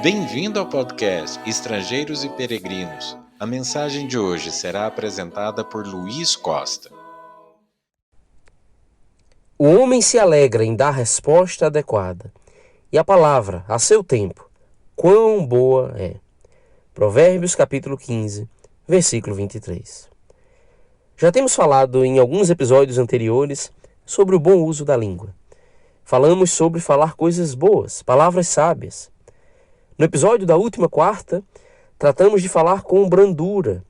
Bem-vindo ao podcast Estrangeiros e Peregrinos. A mensagem de hoje será apresentada por Luiz Costa. O homem se alegra em dar resposta adequada, e a palavra, a seu tempo, quão boa é. Provérbios capítulo 15, versículo 23. Já temos falado em alguns episódios anteriores sobre o bom uso da língua. Falamos sobre falar coisas boas, palavras sábias. No episódio da última quarta, tratamos de falar com brandura,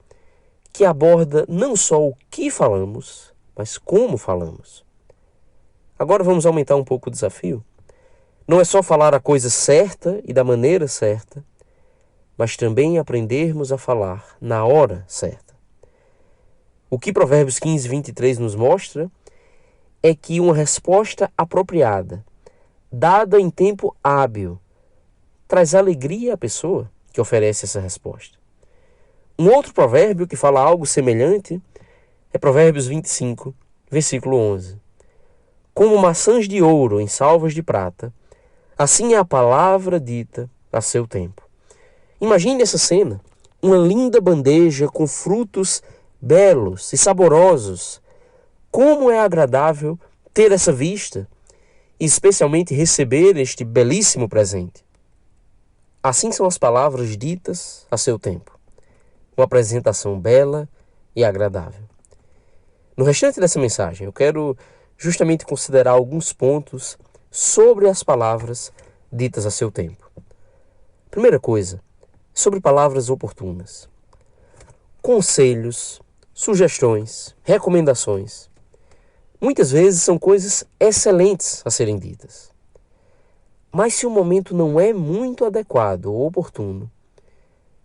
que aborda não só o que falamos, mas como falamos. Agora vamos aumentar um pouco o desafio. Não é só falar a coisa certa e da maneira certa, mas também aprendermos a falar na hora certa. O que Provérbios 15, 23 nos mostra é que uma resposta apropriada, dada em tempo hábil, traz alegria à pessoa que oferece essa resposta. Um outro provérbio que fala algo semelhante é Provérbios 25, versículo 11. Como maçãs de ouro em salvas de prata, assim é a palavra dita a seu tempo. Imagine essa cena, uma linda bandeja com frutos belos e saborosos. Como é agradável ter essa vista e especialmente receber este belíssimo presente. Assim são as palavras ditas a seu tempo. Uma apresentação bela e agradável. No restante dessa mensagem, eu quero justamente considerar alguns pontos sobre as palavras ditas a seu tempo. Primeira coisa, sobre palavras oportunas. Conselhos, sugestões, recomendações. Muitas vezes são coisas excelentes a serem ditas. Mas se o momento não é muito adequado ou oportuno,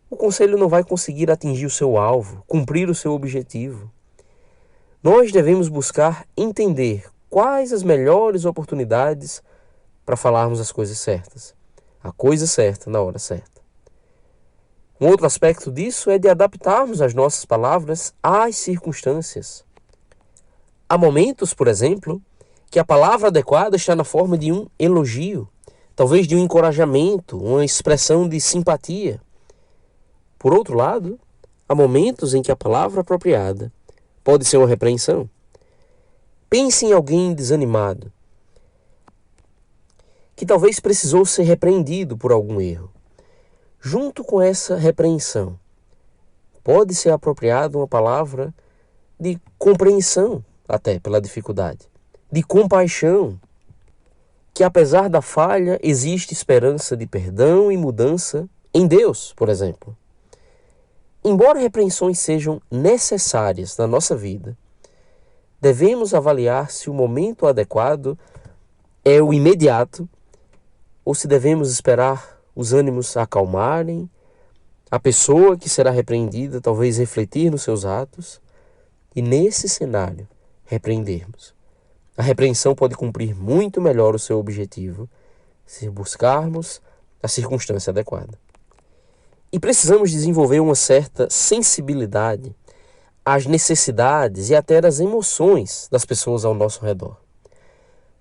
o conselho não vai conseguir atingir o seu alvo, cumprir o seu objetivo. Nós devemos buscar entender quais as melhores oportunidades para falarmos as coisas certas. A coisa certa na hora certa. Um outro aspecto disso é de adaptarmos as nossas palavras às circunstâncias. Há momentos, por exemplo, que a palavra adequada está na forma de um elogio, talvez de um encorajamento, uma expressão de simpatia. Por outro lado, há momentos em que a palavra apropriada pode ser uma repreensão. Pense em alguém desanimado, que talvez precisou ser repreendido por algum erro. Junto com essa repreensão, pode ser apropriada uma palavra de compreensão, até pela dificuldade, de compaixão, que apesar da falha, existe esperança de perdão e mudança em Deus, por exemplo. Embora repreensões sejam necessárias na nossa vida, devemos avaliar se o momento adequado é o imediato ou se devemos esperar os ânimos acalmarem, a pessoa que será repreendida talvez refletir nos seus atos e, nesse cenário, repreendermos. A repreensão pode cumprir muito melhor o seu objetivo se buscarmos a circunstância adequada. E precisamos desenvolver uma certa sensibilidade às necessidades e até às emoções das pessoas ao nosso redor.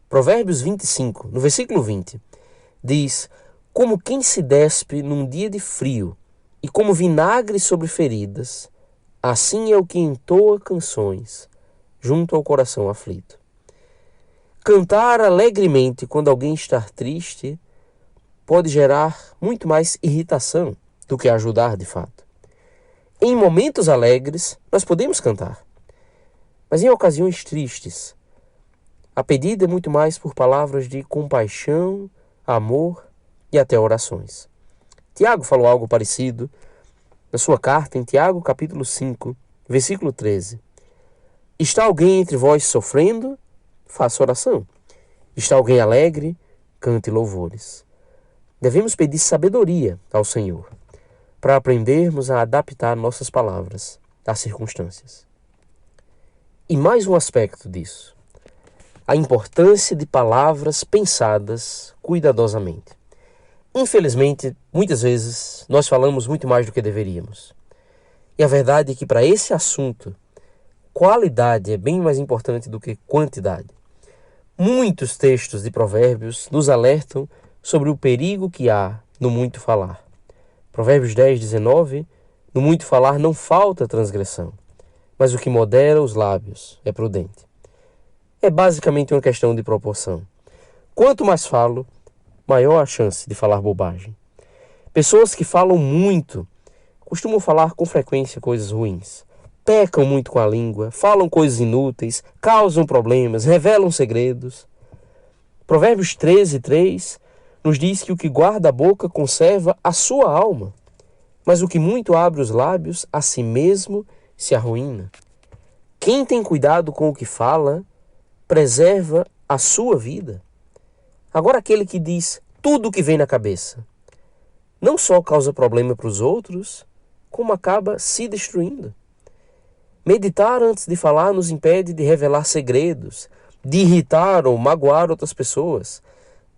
Provérbios 25, no versículo 20, diz: como quem se despe num dia de frio e como vinagre sobre feridas, assim é o que entoa canções junto ao coração aflito. Cantar alegremente quando alguém está triste pode gerar muito mais irritação do que ajudar de fato. Em momentos alegres, nós podemos cantar, mas em ocasiões tristes, a pedida é muito mais por palavras de compaixão, amor e até orações. Tiago falou algo parecido na sua carta em Tiago capítulo 5, versículo 13. Está alguém entre vós sofrendo? Faça oração. Está alguém alegre? Cante louvores. Devemos pedir sabedoria ao Senhor para aprendermos a adaptar nossas palavras às circunstâncias. E mais um aspecto disso, a importância de palavras pensadas cuidadosamente. Infelizmente, muitas vezes, nós falamos muito mais do que deveríamos. E a verdade é que para esse assunto, qualidade é bem mais importante do que quantidade. Muitos textos de Provérbios nos alertam sobre o perigo que há no muito falar. Provérbios 10:19, no muito falar não falta transgressão, mas o que modera os lábios é prudente. É basicamente uma questão de proporção. Quanto mais falo, maior a chance de falar bobagem. Pessoas que falam muito costumam falar com frequência coisas ruins. Pecam muito com a língua, falam coisas inúteis, causam problemas, revelam segredos. Provérbios 13:3 nos diz que o que guarda a boca conserva a sua alma, mas o que muito abre os lábios, a si mesmo se arruína. Quem tem cuidado com o que fala, preserva a sua vida. Agora aquele que diz tudo o que vem na cabeça, não só causa problema para os outros, como acaba se destruindo. Meditar antes de falar nos impede de revelar segredos, de irritar ou magoar outras pessoas,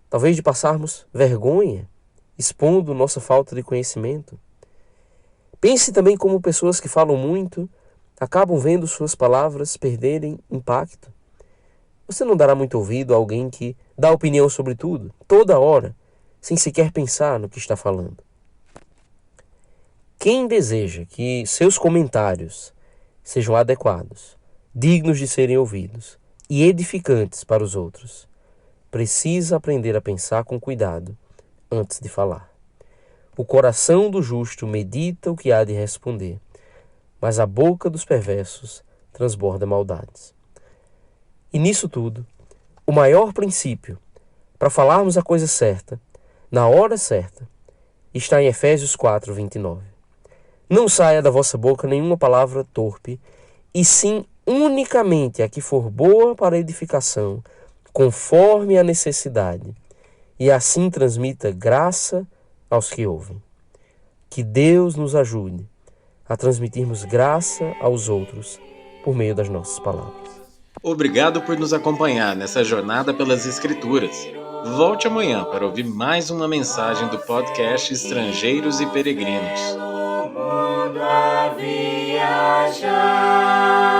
talvez de passarmos vergonha, expondo nossa falta de conhecimento. Pense também como pessoas que falam muito acabam vendo suas palavras perderem impacto. Você não dará muito ouvido a alguém que dá opinião sobre tudo, toda hora, sem sequer pensar no que está falando. Quem deseja que seus comentários sejam adequados, dignos de serem ouvidos e edificantes para os outros, precisa aprender a pensar com cuidado antes de falar. O coração do justo medita o que há de responder, mas a boca dos perversos transborda maldades. E nisso tudo, o maior princípio para falarmos a coisa certa, na hora certa, está em Efésios 4:29. Não saia da vossa boca nenhuma palavra torpe, e sim unicamente a que for boa para edificação, conforme a necessidade, e assim transmita graça aos que ouvem. Que Deus nos ajude a transmitirmos graça aos outros por meio das nossas palavras. Obrigado por nos acompanhar nessa jornada pelas Escrituras. Volte amanhã para ouvir mais uma mensagem do podcast Estrangeiros e Peregrinos. Viajar.